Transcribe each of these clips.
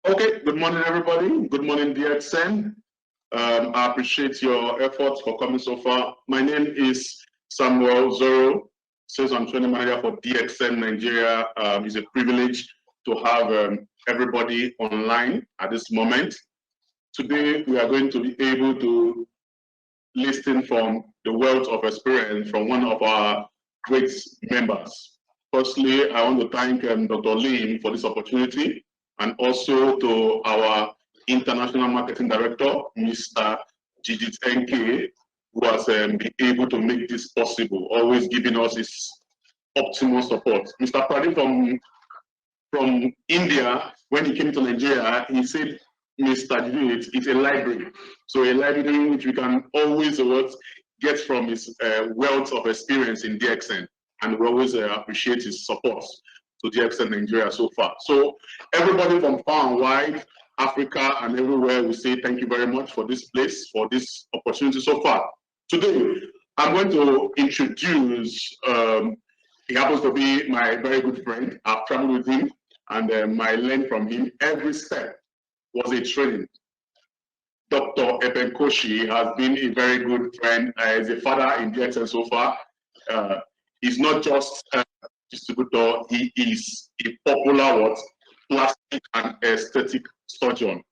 Okay, good morning, everybody. Good morning, DXN. I appreciate your efforts for coming so far. My name is Samuel Zoro, Sales and Training Manager for DXN Nigeria. It's a privilege to have everybody online at this moment. Today, we are going to be able to listen from the wealth of experience from one of our great members. Firstly, I want to thank Dr. Lim for this opportunity, and also to our International Marketing Director, Mr. Jidit NK, who has been able to make this possible, always giving us his optimal support. Mr. Pradeep from India, when he came to Nigeria, he said, Mr. Jidit, it's a library. So a library which we can always get from his wealth of experience in DXN, and we always appreciate his support to DXN Nigeria so far. So everybody from far and wide, Africa and everywhere, we say thank you very much for this place, for this opportunity so far. Today, I'm going to introduce, he happens to be my very good friend. I've traveled with him, and I learned from him. Every step was a training. Dr. Koshy has been a very good friend. As a father in DXN so far. He's not just a distributor, he is a popular plastic and aesthetic surgeon.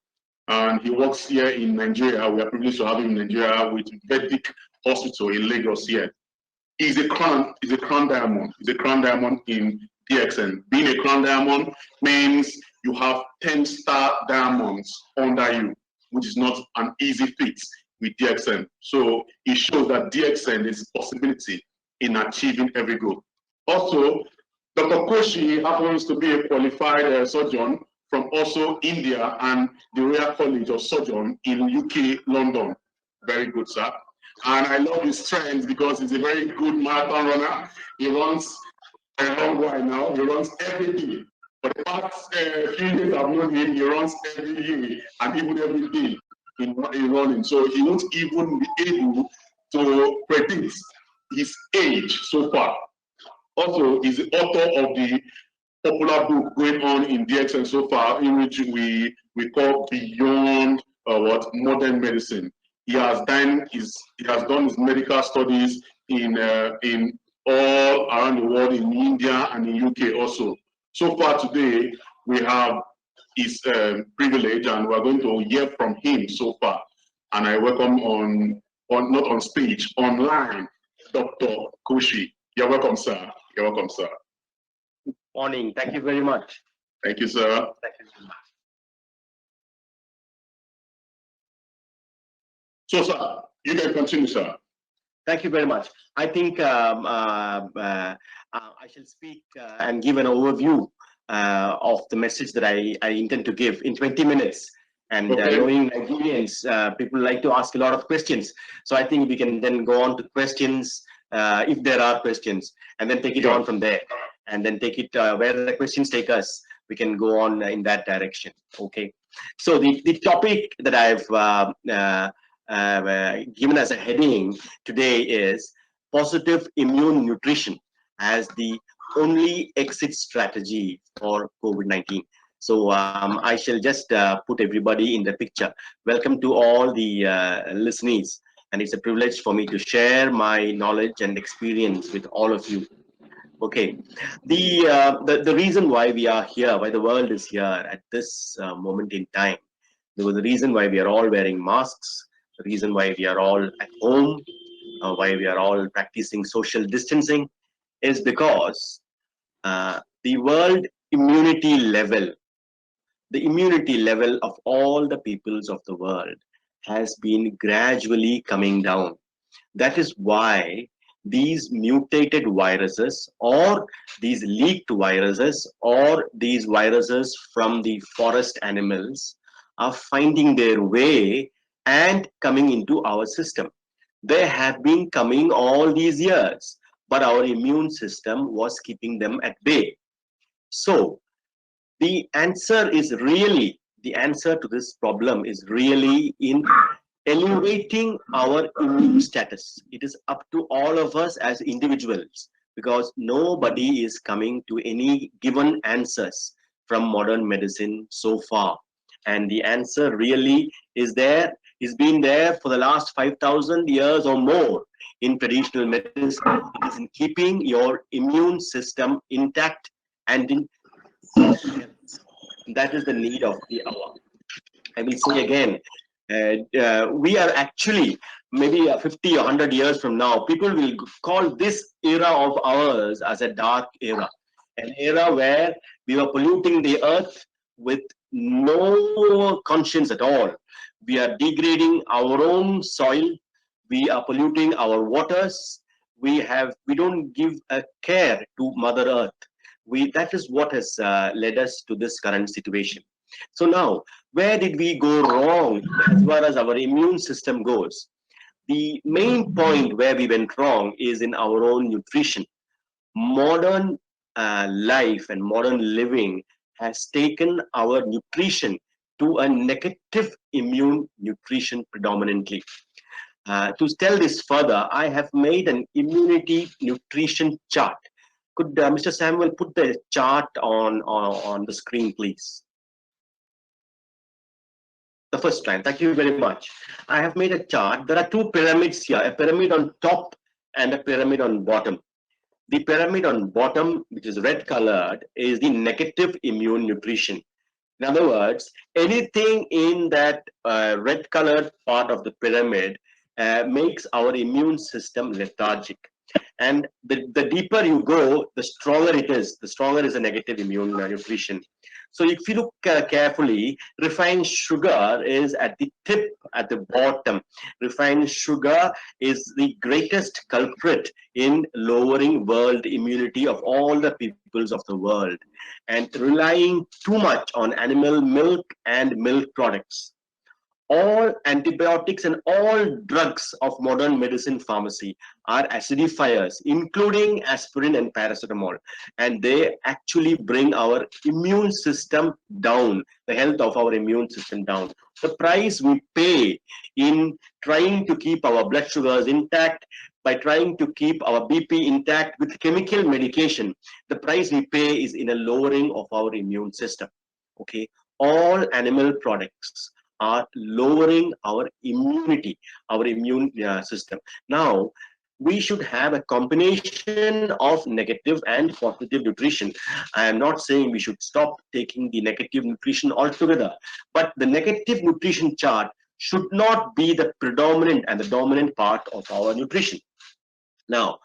And he works here in Nigeria. We are privileged to have him in Nigeria with Vedic Hospital in Lagos here. He's a crown diamond. He's a crown diamond in DXN. Being a crown diamond means you have 10-star diamonds under you, which is not an easy feat with DXN. So it shows that DXN is a possibility in achieving every goal. Also, Dr. Koshy happens to be a qualified surgeon from also India and the Royal College of Surgeons in UK, London. Very good, sir. And I love his strength because he's a very good marathon runner. He runs a long while now. He runs every day. For the past few years I've known him, he runs every year and even every day in running. So he won't even be able to predict his age so far. Also, he's the author of the popular book going on in DXN so far, in which we call Beyond Modern Medicine. He has done his medical studies in all around the world, in India and in UK also. So far today, we have his privilege, and we're going to hear from him so far. And I welcome not on stage, online, Dr. Koshy. You're welcome, sir. You're welcome, sir. Good morning. Thank you very much. Thank you, sir. Thank you so much. So, sir, you can continue, sir. Thank you very much. I think I shall speak and give an overview of the message that I intend to give in 20 minutes. And knowing Nigerians, people like to ask a lot of questions. So I think we can then go on to questions, if there are questions, and then take it on from there. And then take it where the questions take us, we can go on in that direction. Okay. So the topic that I've given as a heading today is positive immune nutrition as the only exit strategy for COVID-19. So I shall just put everybody in the picture. Welcome to all the listeners, and it's a privilege for me to share my knowledge and experience with all of you. Okay, the reason why we are here, why the world is here at this moment in time, the reason why we are all wearing masks, the reason why we are all at home, why we are all practicing social distancing, is because the world immunity level, the immunity level of all the peoples of the world has been gradually coming down. That is why these mutated viruses, or these leaked viruses, or these viruses from the forest animals are finding their way and coming into our system. They have been coming all these years, but our immune system was keeping them at bay. So the answer to this problem is really in elevating our immune status. It is up to all of us as individuals, because nobody is coming to any given answers from modern medicine so far. And the answer really is there, is been there for the last 5,000 years or more in traditional medicine. It is in keeping your immune system intact and in health. That is the need of the hour. I will say again, we are actually maybe 50 or 100 years from now, people will call this era of ours as a dark era, an era where we were polluting the earth with no conscience at all. We are degrading our own soil. We are polluting our waters. We don't give a care to Mother Earth. That is what has led us to this current situation. So now, where did we go wrong as far as our immune system goes? The main point where we went wrong is in our own nutrition. Modern life and modern living has taken our nutrition to a negative immune nutrition predominantly. To tell this further, I have made an immunity nutrition chart. Could Mr. Samuel put the chart on the screen, please? The first time. Thank you very much. I have made a chart. There are two pyramids here, a pyramid on top and a pyramid on bottom. The pyramid on bottom, which is red colored, is the negative immune nutrition. In other words, anything in that red colored part of the pyramid makes our immune system lethargic. And the deeper you go, the stronger it is. The stronger is the negative immune nutrition. So if you look carefully, refined sugar is at the tip, at the bottom. Refined sugar is the greatest culprit in lowering world immunity of all the peoples of the world. And relying too much on animal milk and milk products. All antibiotics and all drugs of modern medicine pharmacy are acidifiers, including aspirin and paracetamol, and they actually bring our immune system down, the health of our immune system down. The price we pay in trying to keep our blood sugars intact, by trying to keep our BP intact with chemical medication, the price we pay is in a lowering of our immune system. Okay, all animal products are lowering our immunity, our immune system. Now, we should have a combination of negative and positive nutrition. I am not saying we should stop taking the negative nutrition altogether, but the negative nutrition chart should not be the predominant and the dominant part of our nutrition. Now,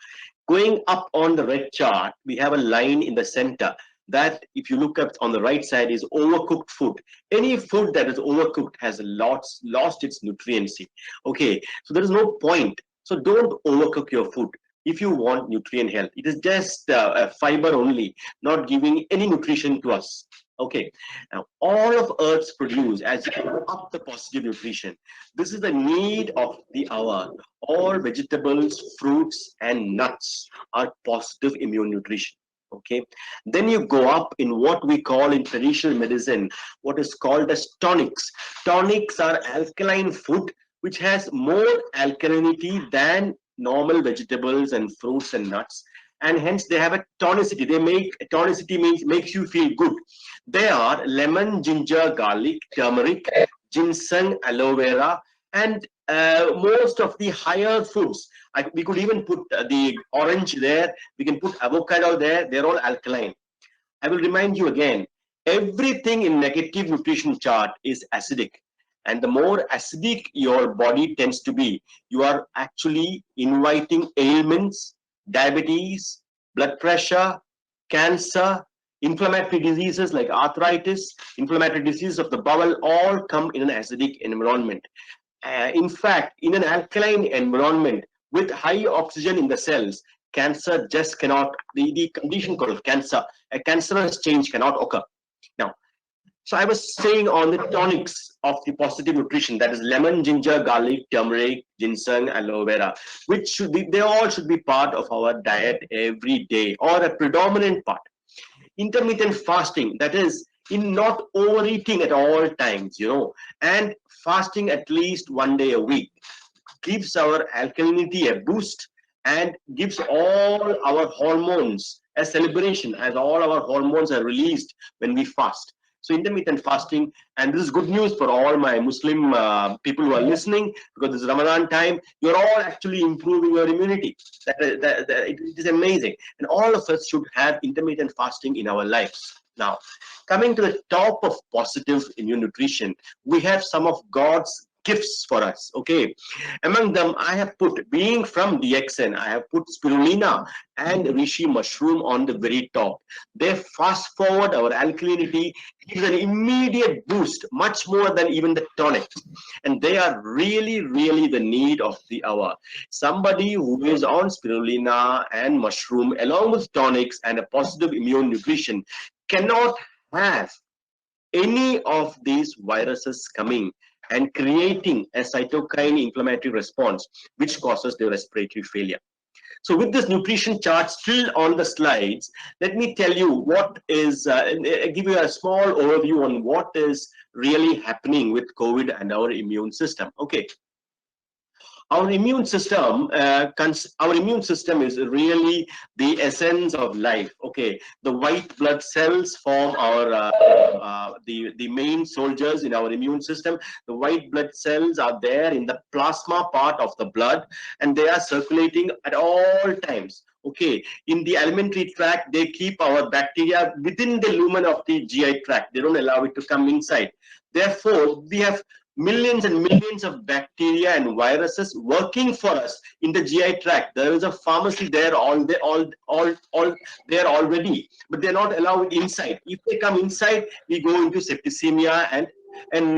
going up on the red chart, we have a line in the center that, if you look up on the right side, is overcooked food. Any food that is overcooked has lost its nutriency. Okay, so there is no point. So don't overcook your food if you want nutrient health. It is just a fiber only, not giving any nutrition to us. Okay, now all of Earth's produce, as you go up the positive nutrition, this is the need of the hour. All vegetables, fruits, and nuts are positive immune nutrition. Okay, then you go up in what we call in traditional medicine what is called as tonics. Tonics are alkaline food which has more alkalinity than normal vegetables and fruits and nuts, and hence they have a tonicity. Tonicity means makes you feel good. They are lemon, ginger, garlic, turmeric, ginseng, aloe vera, and most of the higher foods. We could even put the orange there, we can put avocado there, they're all alkaline. I will remind you again, everything in negative nutrition chart is acidic. And the more acidic your body tends to be, you are actually inviting ailments, diabetes, blood pressure, cancer, inflammatory diseases like arthritis, inflammatory diseases of the bowel, all come in an acidic environment. In fact, in an alkaline environment with high oxygen in the cells, cancer just cannot, the condition called cancer, a cancerous change cannot occur. Now, so I was saying on the tonics of the positive nutrition, that is lemon, ginger, garlic, turmeric, ginseng, aloe vera, which should be, they all should be part of our diet every day, or a predominant part. Intermittent fasting, that is in not overeating at all times, and fasting at least one day a week, gives our alkalinity a boost and gives all our hormones a celebration, as all our hormones are released when we fast. So intermittent fasting, and this is good news for all my Muslim people who are listening, because this is Ramadan time. You're all actually improving your immunity. It is amazing, and all of us should have intermittent fasting in our lives. Now, coming to the top of positive immune nutrition, we have some of God's gifts for us. Okay, among them I have put, being from DXN, I have put spirulina and reishi mushroom on the very top. They fast forward our alkalinity, gives an immediate boost, much more than even the tonics, and they are really the need of the hour. Somebody who is on spirulina and mushroom along with tonics and a positive immune nutrition cannot have any of these viruses coming and creating a cytokine inflammatory response which causes the respiratory failure. So with this nutrition chart still on the slides, let me tell you what is, give you a small overview on what is really happening with COVID and our immune system. Okay. Our immune system is really the essence of life. Okay, the white blood cells form our the main soldiers in our immune system. The white blood cells are there in the plasma part of the blood, and they are circulating at all times. Okay, in the alimentary tract, they keep our bacteria within the lumen of the GI tract. They don't allow it to come inside. Therefore, we have millions and millions of bacteria and viruses working for us in the GI tract. There is a pharmacy there all there already, but they're not allowed inside. If they come inside, we go into septicemia and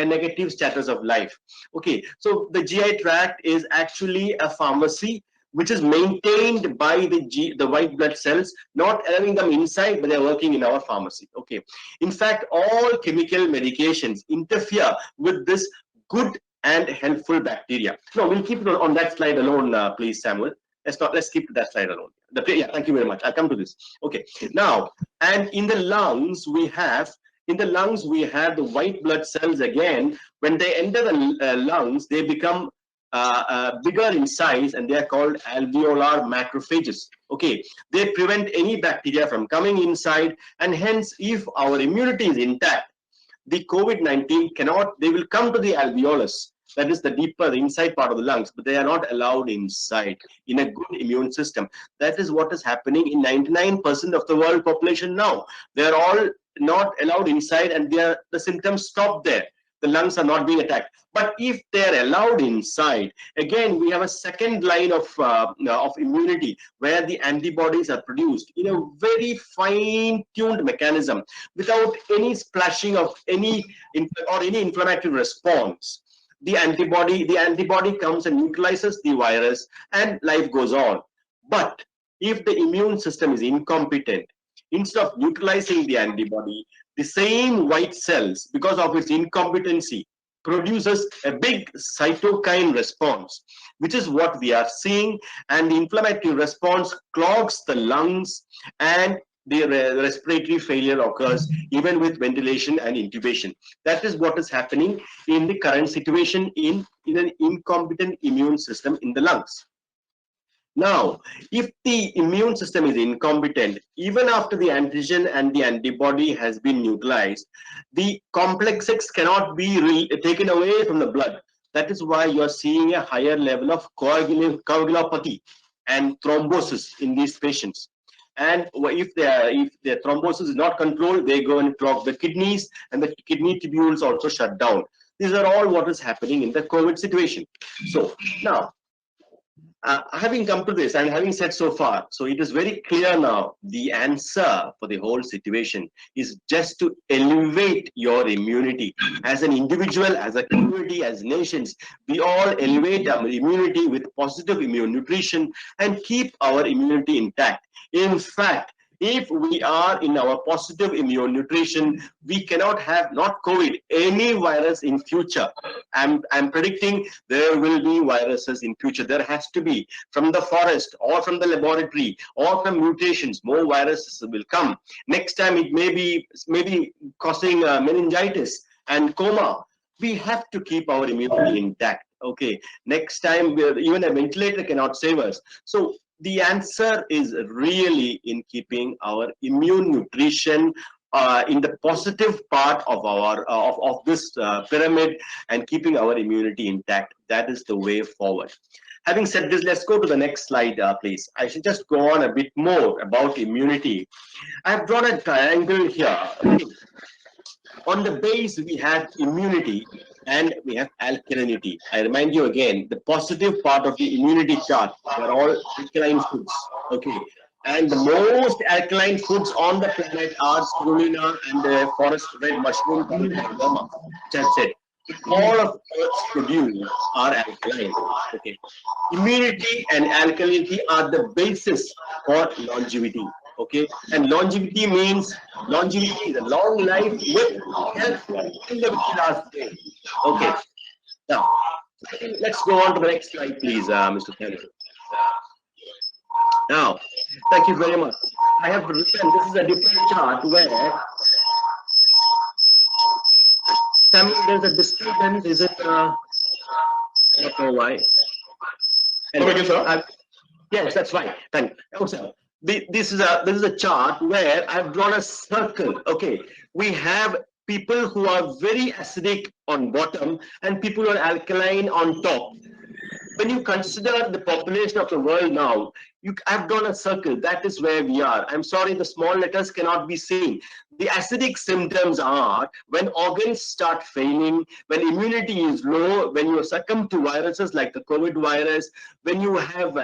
negative status of life. Okay, so the GI tract is actually a pharmacy which is maintained by the white blood cells, not allowing them inside, but they're working in our pharmacy. Okay. In fact, all chemical medications interfere with this good and helpful bacteria. No, we'll keep it on that slide alone, please, Samuel. Let's keep that slide alone. Yeah, thank you very much. I'll come to this. Okay. Now, and in the lungs, we have the white blood cells again. When they enter the lungs, they become bigger in size, and they are called alveolar macrophages. Okay, they prevent any bacteria from coming inside, and hence, if our immunity is intact, the COVID-19 cannot. They will come to the alveolus, that is the deeper, the inside part of the lungs, but they are not allowed inside in a good immune system. That is what is happening in 99% of the world population now. They are all not allowed inside, and the symptoms stop there. The lungs are not being attacked. But if they're allowed inside, again, we have a second line of immunity where the antibodies are produced in a very fine-tuned mechanism without any splashing of any inflammatory response. The antibody comes and neutralizes the virus, and life goes on. But if the immune system is incompetent, instead of neutralizing the antibody, the same white cells, because of its incompetency, produces a big cytokine response, which is what we are seeing, and the inflammatory response clogs the lungs, and the respiratory failure occurs even with ventilation and intubation. That is what is happening in the current situation in an incompetent immune system in the lungs. Now, if the immune system is incompetent, even after the antigen and the antibody has been neutralized, the complex X cannot be taken away from the blood. That is why you are seeing a higher level of coagulopathy and thrombosis in these patients. And if their thrombosis is not controlled, they go and clog the kidneys, and the kidney tubules also shut down. These are all what is happening in the COVID situation. So now, having come to this and having said so far, so it is very clear now, the answer for the whole situation is just to elevate your immunity. As an individual, as a community, as nations, we all elevate our immunity with positive immune nutrition and keep our immunity intact. In fact, if we are in our positive immune nutrition, we cannot have not COVID, any virus in future. I'm predicting there will be viruses in future. There has to be, from the forest or from the laboratory or from mutations, more viruses will come. Next time it may be causing meningitis and coma. We have to keep our immunity intact. Okay. Next time, even a ventilator cannot save us. So the answer is really in keeping our immune nutrition in the positive part of our of this pyramid and keeping our immunity intact. That is the way forward. Having said this, let's go to the next slide, please. I should just go on a bit more about immunity. I have drawn a triangle here. On the base, we have immunity and we have alkalinity. I remind you again, the positive part of the immunity chart are all alkaline foods. Okay. And the most alkaline foods on the planet are spirulina and the forest red mushroom called Ganoderma, which I said. All of Earth's produce are alkaline. Okay. Immunity and alkalinity are the basis for longevity. Okay, and longevity means longevity is a long life with health in the last day. Okay, now let's go on to the next slide, please, Mr. Taylor. Now, thank you very much. I have written, this is a different chart where there's a disturbance. Is it? I don't know why. Okay, sir. Yes, that's fine. Thank you. Oh, sir. This is a chart where I've drawn a circle. Okay, we have people who are very acidic on bottom and people who are alkaline on top. When you consider the population of the world now, I've drawn a circle. That is where we are. I'm sorry, the small letters cannot be seen. The acidic symptoms are when organs start failing, when immunity is low, when you succumb to viruses like the COVID virus, when you have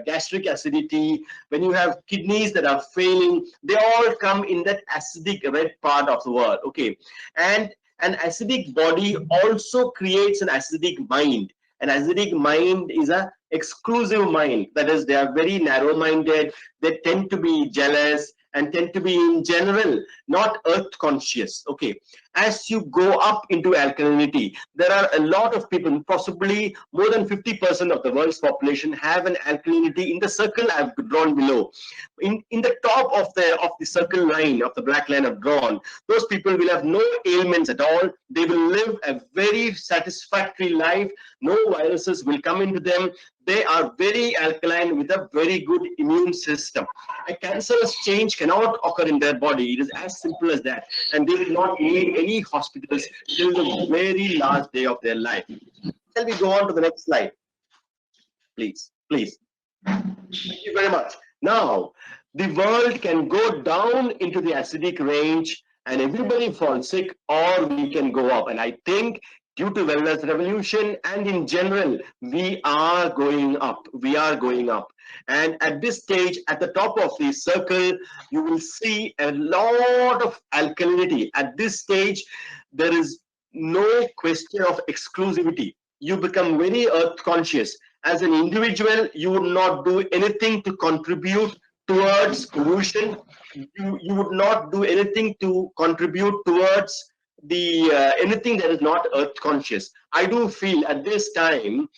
gastric acidity, when you have kidneys that are failing, they all come in that acidic red part of the world. Okay, and an acidic body also creates an acidic mind. An acidic mind is an exclusive mind. That is, they are very narrow-minded. They tend to be jealous and tend to be, in general, not earth conscious. Okay. As you go up into alkalinity, there are a lot of people, possibly more than 50% of the world's population have an alkalinity in the circle I've drawn below. In the top of the circle line, of the black line I've drawn, those people will have no ailments at all. They will live a very satisfactory life. No viruses will come into them. They are very alkaline with a very good immune system. A cancerous change cannot occur in their body. It is as simple as that. And they will not need any hospitals till the very last day of their life. Shall we go on to the next slide? Please, please. Thank you very much. Now, the world can go down into the acidic range and everybody falls sick, or we can go up. And I think due to wellness revolution and in general, we are going up. We are going up. And at this stage, at the top of the circle, you will see a lot of alkalinity. At this stage, there is no question of exclusivity. You become very earth conscious. As an individual, you would not do anything to contribute towards pollution. You would not do anything to contribute towards anything that is not earth conscious. I do feel at this time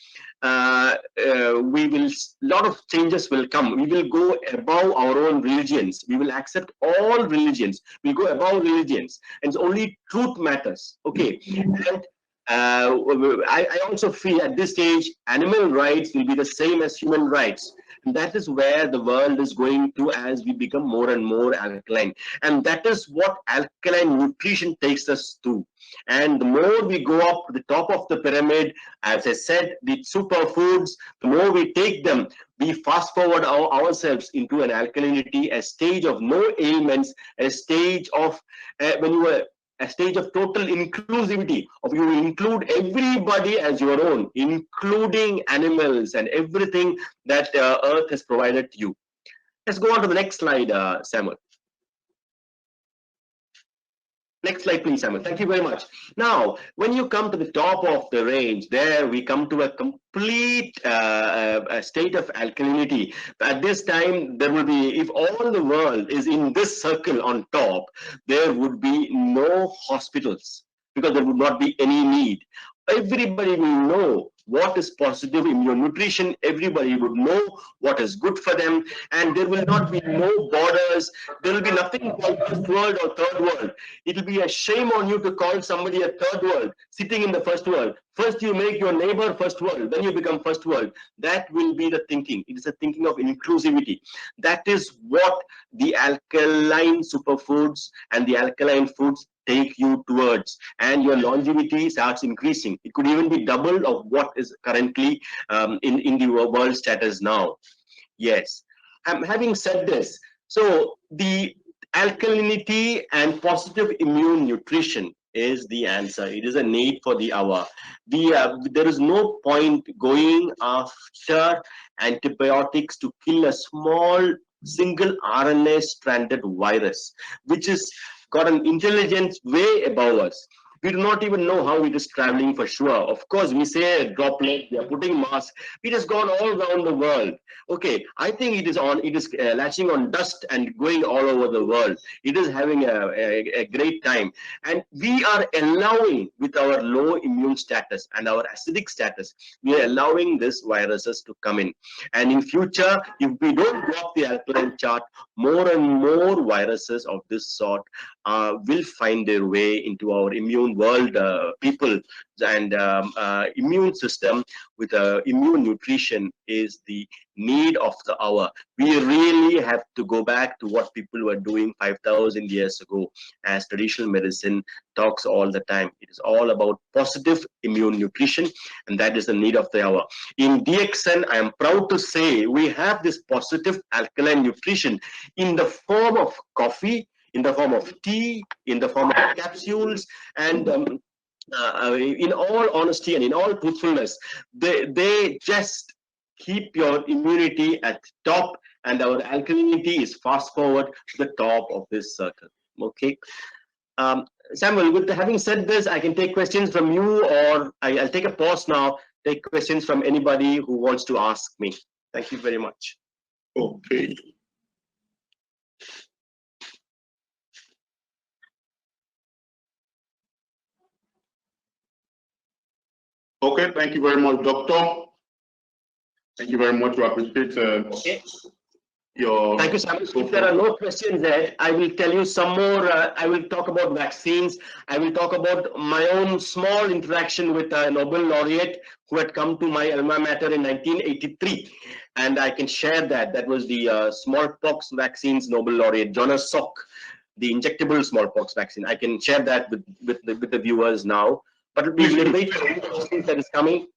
lot of changes will come. We will go above our own religions. We will accept all religions. We go above religions, and only truth matters. Okay, and I also feel at this stage animal rights will be the same as human rights. And that is where the world is going to as we become more and more alkaline. And that is what alkaline nutrition takes us to. And the more we go up to the top of the pyramid, as I said, the superfoods, the more we take them, we fast forward ourselves into an alkalinity, a stage of no ailments, a stage of a stage of total inclusivity, of you include everybody as your own, including animals and everything that Earth has provided to you. Let's go on to the next slide, Samuel. Next slide, please, Samuel. Thank you very much. Now, when you come to the top of the range, there we come to a complete state of alkalinity. At this time, there will be, if all the world is in this circle on top, there would be no hospitals because there would not be any need. Everybody will know what is positive immune nutrition. Everybody would know what is good for them, and there will not be no borders. There will be nothing called first world or third world. It will be a shame on you to call somebody a third world sitting in the first world. First you make your neighbor first world, then you become first world. That will be the thinking. It is a thinking of inclusivity. That is what the alkaline superfoods and the alkaline foods take you towards, and your longevity starts increasing. It could even be double of what is currently in the world status now. Yes. Having said this, so the alkalinity and positive immune nutrition is the answer. It is a need for the hour. There is no point going after antibiotics to kill a small single RNA stranded virus, which is got an intelligence way above us. We do not even know how it is traveling for sure. Of course, we say a droplet, we are putting masks. It has gone all around the world. Okay, I think it is latching on dust and going all over the world. It is having a great time. And we are allowing, with our low immune status and our acidic status, we are allowing these viruses to come in. And in future, if we don't drop the alkaline chart, more and more viruses of this sort will find their way into our immune world, people, and immune system with immune nutrition is the need of the hour. We really have to go back to what people were doing 5,000 years ago, as traditional medicine talks all the time. It is all about positive immune nutrition, and that is the need of the hour. In DXN, I am proud to say we have this positive alkaline nutrition in the form of coffee, in the form of tea, in the form of capsules, and in all honesty and in all truthfulness, they just keep your immunity at top, and our alkalinity is fast forward to the top of this circle. Okay. Samuel, with having said this, I can take questions from you, or I'll take a pause now, take questions from anybody who wants to ask me. Thank you very much. Okay. Okay, thank you very much, Doctor. Thank you very much. We appreciate your. Thank you, Samuel. If there are no questions there, I will tell you some more. I will talk about vaccines. I will talk about my own small interaction with a Nobel laureate who had come to my alma mater in 1983. And I can share that. That was the smallpox vaccines Nobel laureate, Jonas Salk, the injectable smallpox vaccine. I can share that with the viewers now. But we'll wait for any questions that is coming.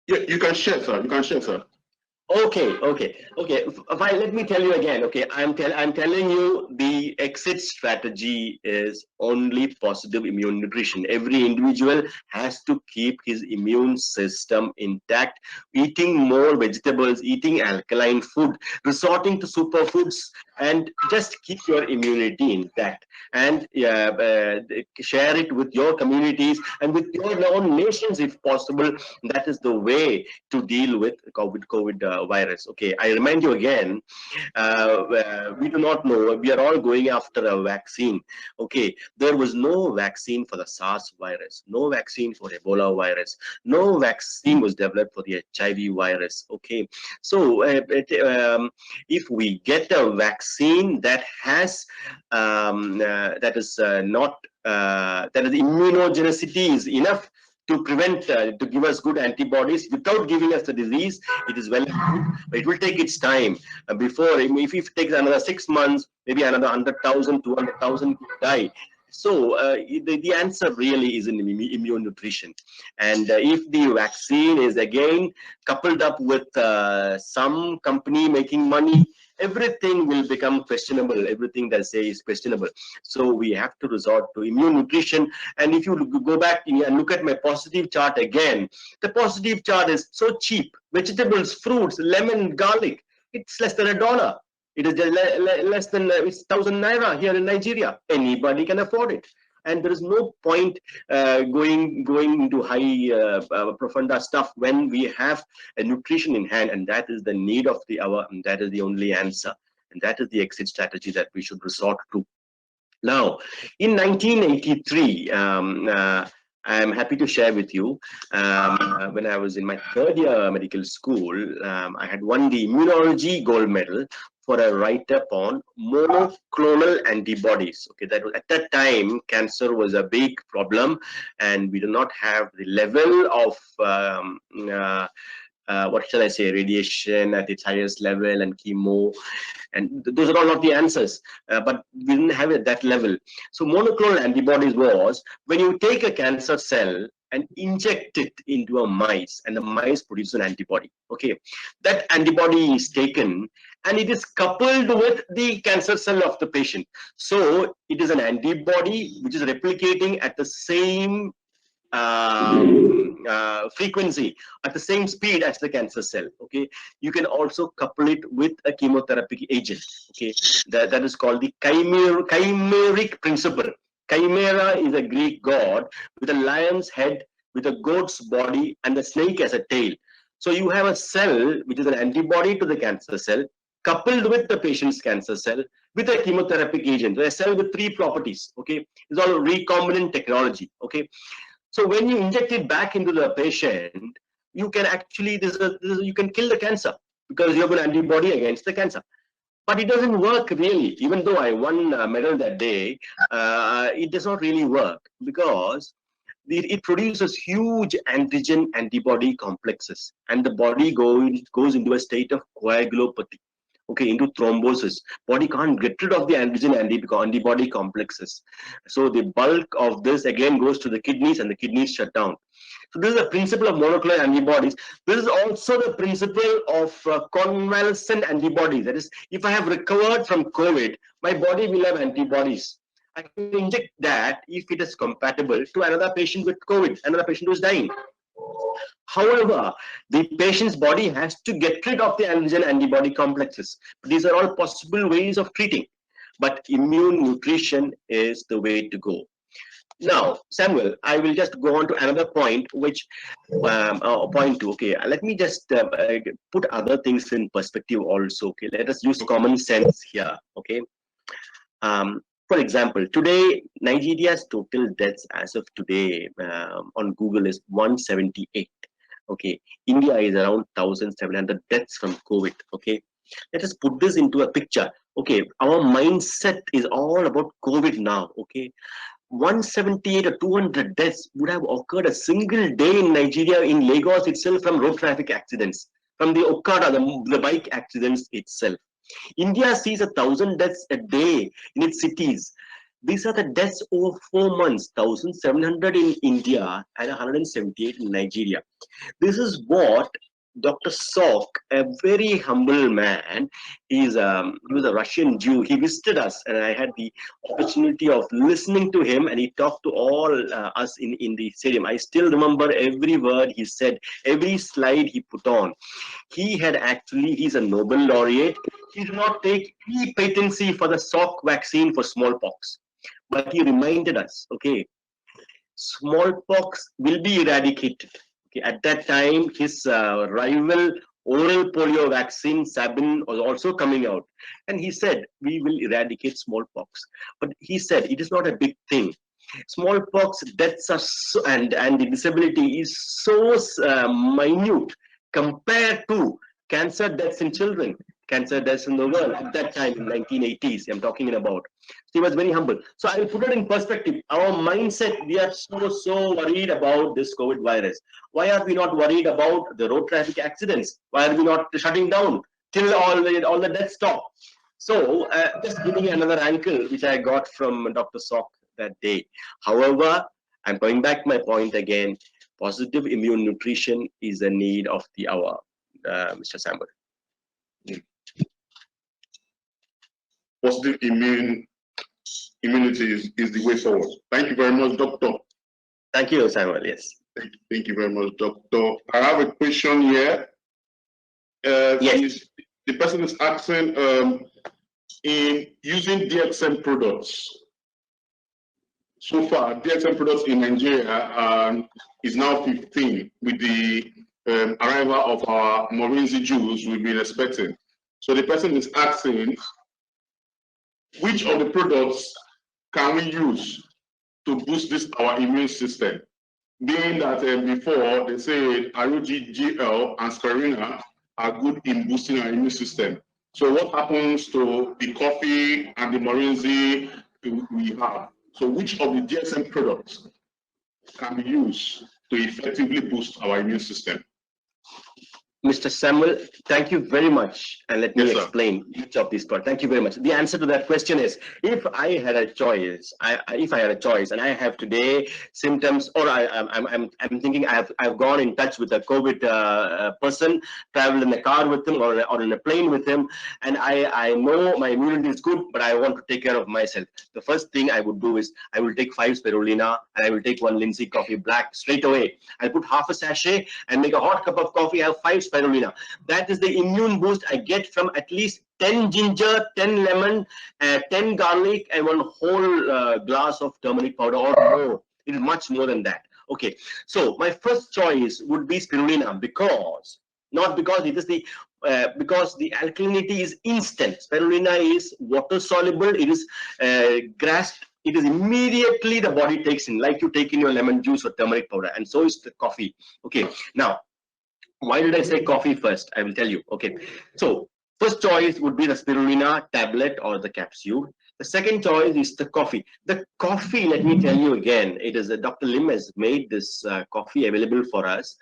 Yeah, you can share, sir. You can share, sir. Okay. Let me tell you again. Okay, I'm telling you the exit strategy is only positive immune nutrition. Every individual has to keep his immune system intact, eating more vegetables, eating alkaline food, resorting to superfoods, and just keep your immunity intact. And share it with your communities and with your own nations if possible. That is the way to deal with COVID virus. Okay, I remind you again, we do not know. We are all going after a vaccine. Okay, there was no vaccine for the SARS virus, no vaccine for Ebola virus, no vaccine was developed for the HIV virus. Okay, so if we get a vaccine that has that is immunogenicity is enough to prevent, to give us good antibodies without giving us the disease, it is well good, but it will take its time before, if it takes another 6 months, maybe another 100,000, 200,000 die. So the answer really is in immune nutrition. And if the vaccine is again coupled up with some company making money, everything will become questionable. Everything they say is questionable. So we have to resort to immune nutrition. And if you go back and look at my positive chart again, the positive chart is so cheap. Vegetables, fruits, lemon, garlic, it's less than $1. It is less than 1,000 naira here in Nigeria. Anybody can afford it. And there is no point going into high profunda stuff when we have a nutrition in hand, and that is the need of the hour, and that is the only answer, and that is the exit strategy that we should resort to. Now, in 1983, I am happy to share with you. When I was in my third year medical school, I had won the immunology gold medal for a write-up on monoclonal antibodies. Okay, that was, at that time, cancer was a big problem, and we do not have the level of what shall I say, radiation at its highest level and chemo, and those are all not the answers, but we didn't have it at that level. So monoclonal antibodies was when you take a cancer cell and inject it into a mice, and the mice produce an antibody. Okay, that antibody is taken and it is coupled with the cancer cell of the patient. So it is an antibody which is replicating at the same frequency, at the same speed as the cancer cell. Okay, you can also couple it with a chemotherapy agent. Okay, that is called the chimeric principle. Chimera is a Greek god with a lion's head, with a goat's body, and the snake as a tail. So you have a cell which is an antibody to the cancer cell, coupled with the patient's cancer cell with a chemotherapy agent. So a cell with three properties. Okay, it's all recombinant technology. Okay, so when you inject it back into the patient, you can actually you can kill the cancer because you have an antibody against the cancer. But it doesn't work really. Even though I won a medal that day, it does not really work because it produces huge antigen antibody complexes, and the body goes into a state of coagulopathy. Okay, into thrombosis. Body can't get rid of the antigen antibody complexes. So the bulk of this again goes to the kidneys, and the kidneys shut down. So this is the principle of monoclonal antibodies. This is also the principle of convalescent antibodies. That is, if I have recovered from COVID, my body will have antibodies. I can inject that if it is compatible to another patient with COVID, another patient who is dying. However, the patient's body has to get rid of the antigen antibody complexes. These are all possible ways of treating, but immune nutrition is the way to go. Now, Samuel, I will just go on to another point, which point two. Okay, let me just put other things in perspective also. Okay, let us use common sense here. Okay. For example, today, Nigeria's total deaths as of today on Google is 178. Okay, India is around 1,700 deaths from COVID. Okay, let us put this into a picture. Okay, our mindset is all about COVID now. Okay, 178 or 200 deaths would have occurred a single day in Nigeria, in Lagos itself, from road traffic accidents, from the Okada, the bike accidents itself. India sees 1,000 deaths a day in its cities. These are the deaths over 4 months, 1,700 in India and 178 in Nigeria. This is what Dr. Sok, a very humble man, he was a Russian Jew. He visited us, and I had the opportunity of listening to him, and he talked to all us in the stadium. I still remember every word he said, every slide he put on. He's a Nobel laureate. He did not take any patency for the Salk vaccine for smallpox, but he reminded us, okay, smallpox will be eradicated. Okay, at that time, his rival oral polio vaccine, Sabin, was also coming out. And he said, we will eradicate smallpox. But he said, it is not a big thing. Smallpox deaths are so, and the disability is so minute compared to cancer deaths in children, cancer deaths in the world at that time in 1980s, I'm talking about. So he was very humble. So I will put it in perspective. Our mindset, we are so worried about this COVID virus. Why are we not worried about the road traffic accidents? Why are we not shutting down till all the deaths stop? So just giving you another angle, which I got from Dr. Sok that day. However, I'm going back to my point again. Positive immune nutrition is a need of the hour, Mr. Samuel. Positive immunity is the way forward. Thank you very much, Doctor. Thank you, Samuel. Yes. Thank you very much, Doctor. I have a question here. Yes. The person is asking, in using DXM products, so far, DXM products in Nigeria is now 15 with the arrival of our Morinzi Jews we've been expecting. So the person is asking, which of the products can we use to boost our immune system? being that before they say ROGGL and spirulina are good in boosting our immune system. So what happens to the coffee and the morinzi we have? So which of the DSM products can be used to effectively boost our immune system? Mr. Samuel, thank you very much. And let me Yes, explain each of these products. Thank you very much. The answer to that question is, if I had a choice, and I have today symptoms, or I'm thinking I've gone in touch with a COVID person, traveled in a car with him or in a plane with him, and I know my immunity is good, but I want to take care of myself. The first thing I would do is I will take 5 spirulina and I will take 1 Lindsay coffee black straight away. I'll put half a sachet and make a hot cup of coffee. I have 5 spirulina. That is the immune boost I get from at least 10 ginger, 10 lemon, 10 garlic, and 1 whole glass of turmeric powder or more. It is much more than that. Okay, so my first choice would be spirulina because it is the because the alkalinity is instant. Spirulina is water soluble. It is grasped. It is immediately the body takes in, like you take in your lemon juice or turmeric powder, and so is the coffee. Okay, now, why did I say coffee first? I will tell you. Okay, so first choice would be the spirulina tablet or the capsule. The second choice is the coffee. The coffee, let me tell you again, it is Dr. Lim has made this coffee available for us.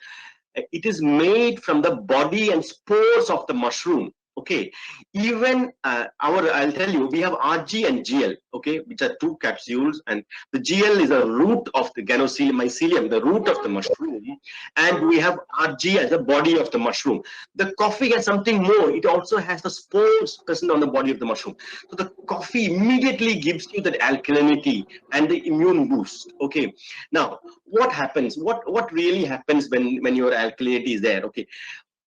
It is made from the body and spores of the mushroom. Okay, even I'll tell you, we have RG and GL, okay, which are 2 capsules, and the GL is a root of the mycelium, the root of the mushroom, and we have RG as the body of the mushroom. The coffee has something more. It also has the spores present on the body of the mushroom. So the coffee immediately gives you that alkalinity and the immune boost. Okay, now what happens? What really happens when your alkalinity is there? Okay,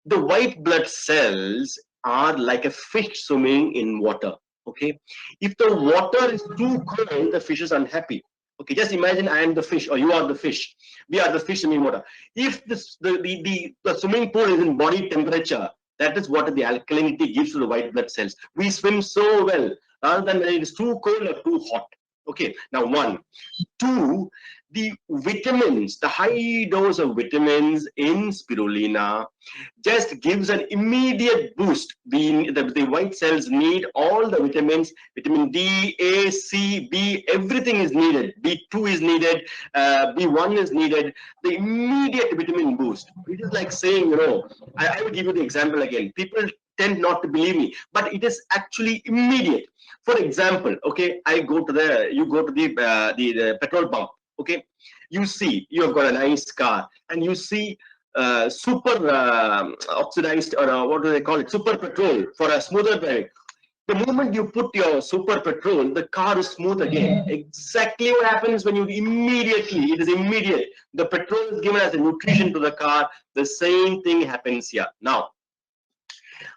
the white blood cells are like a fish swimming in water. Okay, if the water is too cold, the fish is unhappy. Okay, just imagine I am the fish or you are the fish. We are the fish in water. If the swimming pool is in body temperature, that is what the alkalinity gives to the white blood cells. We swim so well rather than when it is too cold or too hot. Okay, now 1. 2, the vitamins, the high dose of vitamins in spirulina just gives an immediate boost. The white cells need all the vitamins, vitamin D, A, C, B, everything is needed. B2 is needed, B1 is needed, the immediate vitamin boost. It is like saying, you know, I will give you the example again. People tend not to believe me, but it is actually immediate. For example, okay, you go to the petrol pump. Okay, you see you have got a nice car, and you see super oxidized, or what do they call it, super petrol for a smoother driving. The moment you put your super petrol, the car is smooth again. Exactly what happens when it is immediate. The petrol is given as a nutrition to the car. The same thing happens here. Now,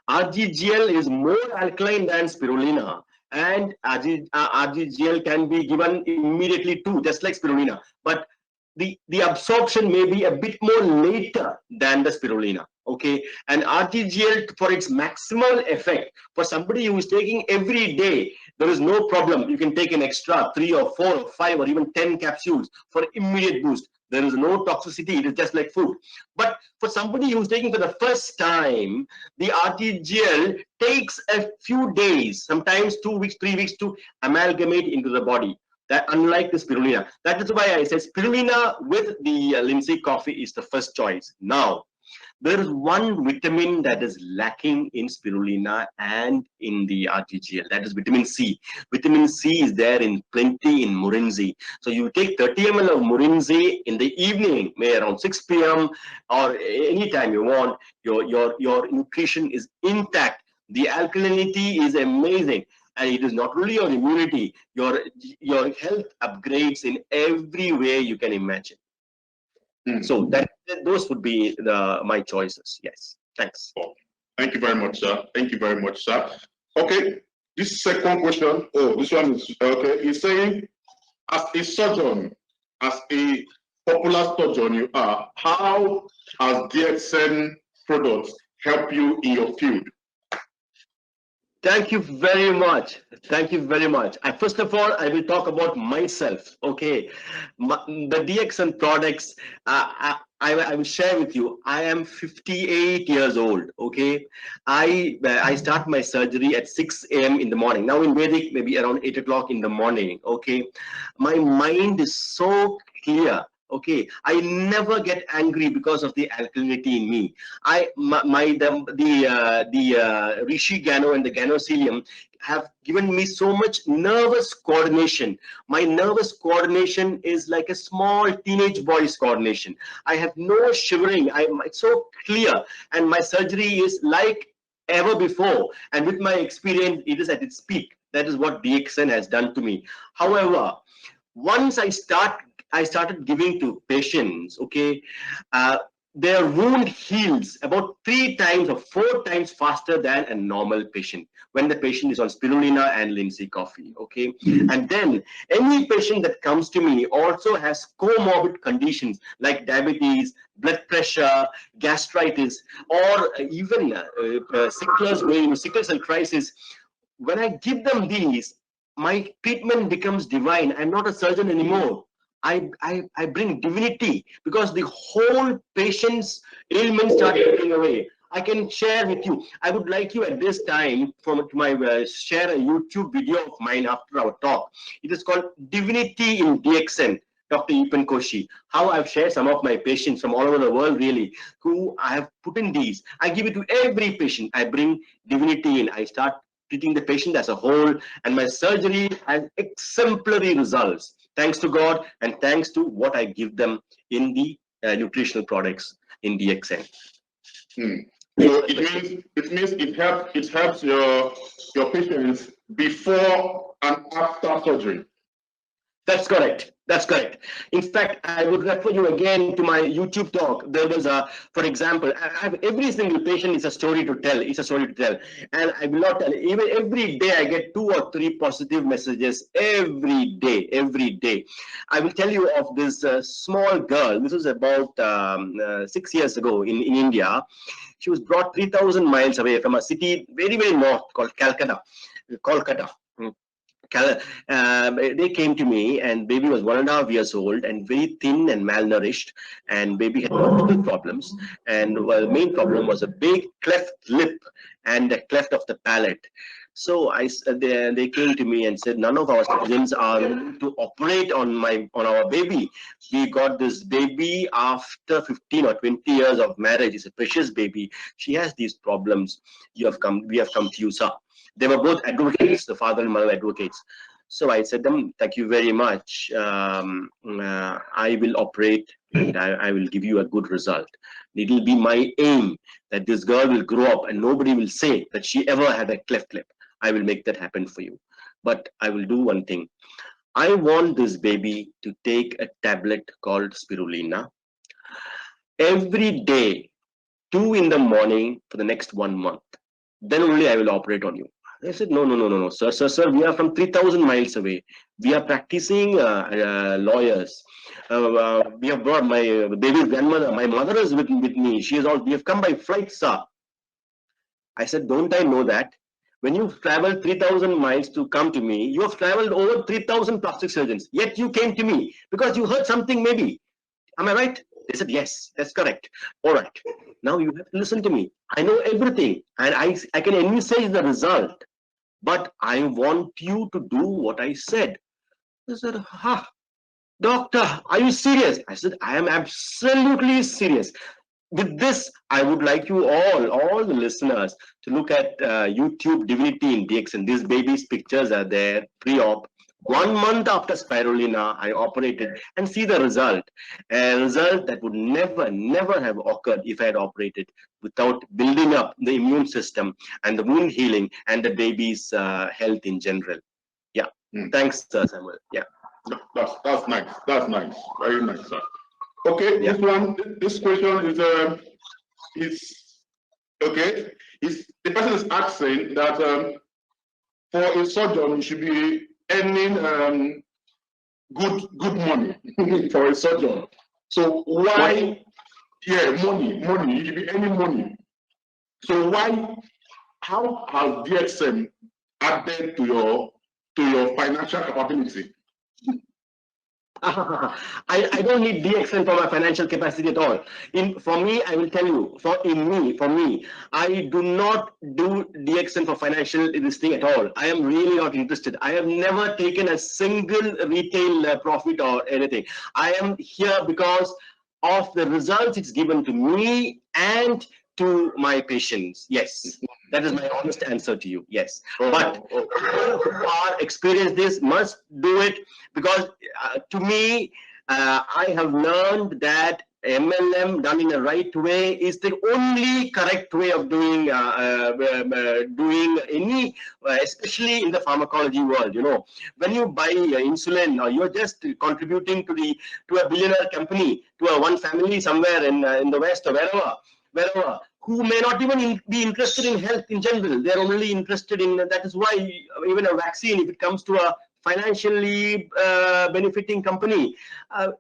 RGGL is more alkaline than spirulina, and RGGL can be given immediately too, just like spirulina. But the absorption may be a bit more later than the spirulina. Okay, and RGGL, for its maximal effect, for somebody who is taking every day, there is no problem. You can take an extra 3 or 4 or 5 or even 10 capsules for immediate boost. There is no toxicity. It is just like food. But for somebody who's taking for the first time, the RGGL takes a few days, sometimes 2 weeks, 3 weeks to amalgamate into the body. That unlike the spirulina. That is why I said spirulina with the Lindsay coffee is the first choice. Now, there is one vitamin that is lacking in spirulina and in the RGGL. That is vitamin C. Vitamin C is there in plenty in morinzi. So you take 30 ml of morinzi in the evening, maybe around 6 p.m. or anytime you want. Your nutrition is intact. The alkalinity is amazing. And it is not only your immunity, your health upgrades in every way you can imagine. So those would be my choices. Yes. Thanks. Thank you very much, sir. Thank you very much, sir. Okay. This second question. Oh, this one is okay. He's saying, as a surgeon, as a popular surgeon you are, how has DXN products help you in your field? Thank you very much. Thank you very much. First of all, I will talk about myself. Okay, the DXN products. I will share with you. I am 58 years old. Okay, I start my surgery at 6 a.m. in the morning. Now in Vedic, maybe around 8 o'clock in the morning. Okay, my mind is so clear. Okay, I never get angry because of the alkalinity in me. The Rishi Gano and the Ganocelium have given me so much nervous coordination. My nervous coordination is like a small teenage boy's coordination. I have no shivering. It's so clear, and my surgery is like ever before. And with my experience, it is at its peak. That is what DXN has done to me. However, once I started giving to patients, okay, their wound heals about 3 times or 4 times faster than a normal patient when the patient is on spirulina and linseed coffee. Okay, and then any patient that comes to me also has comorbid conditions like diabetes, blood pressure, gastritis, or even sickle cell crisis. When I give them these, my treatment becomes divine. I'm not a surgeon anymore. I bring divinity because the whole patient's ailments start going away. I can share with you. I would like you at this time share a YouTube video of mine after our talk. It is called Divinity in DXN. Dr. Koshy, how I've shared some of my patients from all over the world, really, who I have put in these. I give it to every patient. I bring divinity in. I start treating the patient as a whole, and my surgery has exemplary results. Thanks to God and thanks to what I give them in the nutritional products in DXN. So it helps your patients before and after surgery. That's correct. That's correct. In fact, I would refer you again to my YouTube talk. There was for example, every single patient is a story to tell. It's a story to tell, and I will not tell. Even every day, I get 2 or 3 positive messages every day. Every day, I will tell you of this small girl. This was about 6 years ago in India. She was brought 3,000 miles away from a city very, very north called Kolkata. They came to me, and baby was 1.5 years old and very thin and malnourished, and baby had multiple problems, and the main problem was a big cleft lip and a cleft of the palate. So they came to me and said, none of our surgeons are able to operate on our baby. We got this baby after 15 or 20 years of marriage. It's a precious baby. She has these problems. We have come to you, sir. They were both advocates, the father and mother advocates. So I said them, thank you very much. I will operate and I will give you a good result. It will be my aim that this girl will grow up and nobody will say that she ever had a cleft lip. I will make that happen for you. But I will do one thing. I want this baby to take a tablet called spirulina every day, 2 in the morning for the next 1 month. Then only I will operate on you. I said, no, sir, we are from 3,000 miles away. We are practicing lawyers. We have brought my baby's grandmother. My mother is with me. We have come by flight, sir. I said, don't I know that? When you traveled 3,000 miles to come to me, you have traveled over 3,000 plastic surgeons. Yet you came to me because you heard something maybe. Am I right? They said, yes, that's correct. All right. Now you have to listen to me. I know everything and I can envisage the result. But I want you to do what I said. I said, doctor, are you serious? I said, I am absolutely serious. With this, I would like you all the listeners, to look at YouTube Divinity in DXN. These babies' pictures are there, pre-op. 1 month after spirulina, I operated and see the result. A result that would never have occurred if I had operated without building up the immune system and the wound healing and the baby's health in general. Yeah. Thanks, Samuel. Yeah. That's nice. That's nice. Very nice, sir. Okay, yeah. This question is okay. The person is asking that for a surgeon, you should be earning good money for a surgeon. So why? Yeah, money. You should be earning money. So why? How has DXN added to your financial capability? I don't need DXN for my financial capacity at all. For me, I will tell you, for me, I do not do DXN for financial this thing at all. I am really not interested. I have never taken a single retail profit or anything. I am here because of the results it's given to me and to my patients. Yes, that is my honest answer to you. Yes, but people who are experienced this must do it, because to me, I have learned that MLM done in the right way is the only correct way of doing doing any, especially in the pharmacology world. You know, when you buy insulin, or you're just contributing to a billionaire company, to a one family somewhere in the West or wherever, who may not even be interested in health in general. They're only interested in, that is why even a vaccine, if it comes to a financially benefiting company,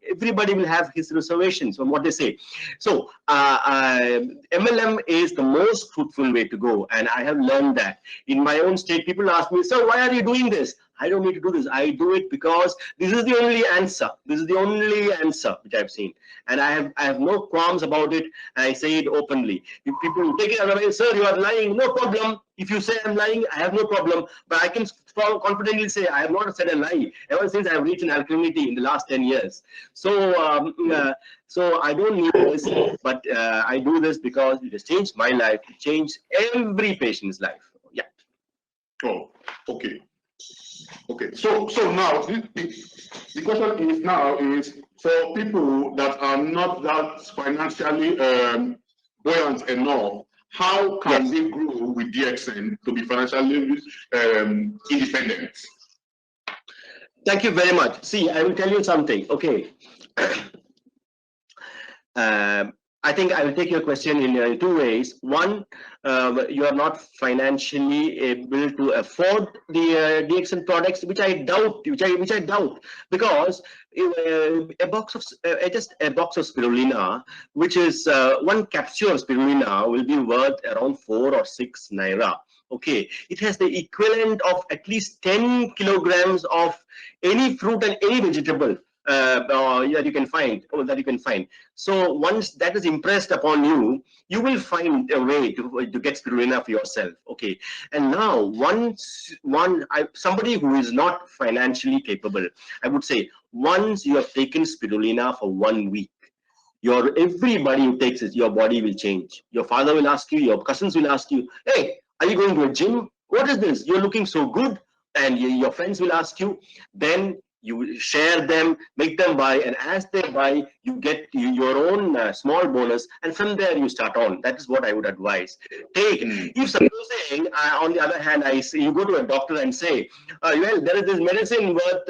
everybody will have his reservations on what they say. So MLM is the most fruitful way to go, and I have learned that. In my own state, people ask me, "Sir, why are you doing this?" I don't need to do this. I do it because this is the only answer. This is the only answer which I've seen, and I have no qualms about it. I say it openly. If people take it otherwise, "Sir, you are lying," no problem. If you say I'm lying, I have no problem. But I can confidently say I have not said a lie ever since I have reached an alkalinity in the last 10 years. So so I don't need this, but I do this because it has changed my life. It changed every patient's life. Yeah. Oh, okay. Okay, so now the question is now is for people that are not that financially buoyant enough, how can they grow with DXN to be financially independent? Thank you very much. See, I will tell you something. Okay. I think I will take your question in two ways. One, you are not financially able to afford the DXN products, which I doubt, which I doubt, because a box of just a box of spirulina, which is one capsule of spirulina, will be worth around 4 or 6 naira. Okay, it has the equivalent of at least 10 kilograms of any fruit and any vegetable that you can find. So once that is impressed upon you, you will find a way to get spirulina for yourself. Okay, and now somebody who is not financially capable, I would say, once you have taken spirulina for 1 week, everybody who takes it, your body will change. Your father will ask you, your cousins will ask you, "Hey, are you going to a gym? What is this? You're looking so good." And your friends will ask you. Then you will share them, make them buy, and as they buy, you get your own small bonus, and from there you start on. That is what I would advise. If supposing, on the other hand, you go to a doctor and say, "Well, there is this medicine worth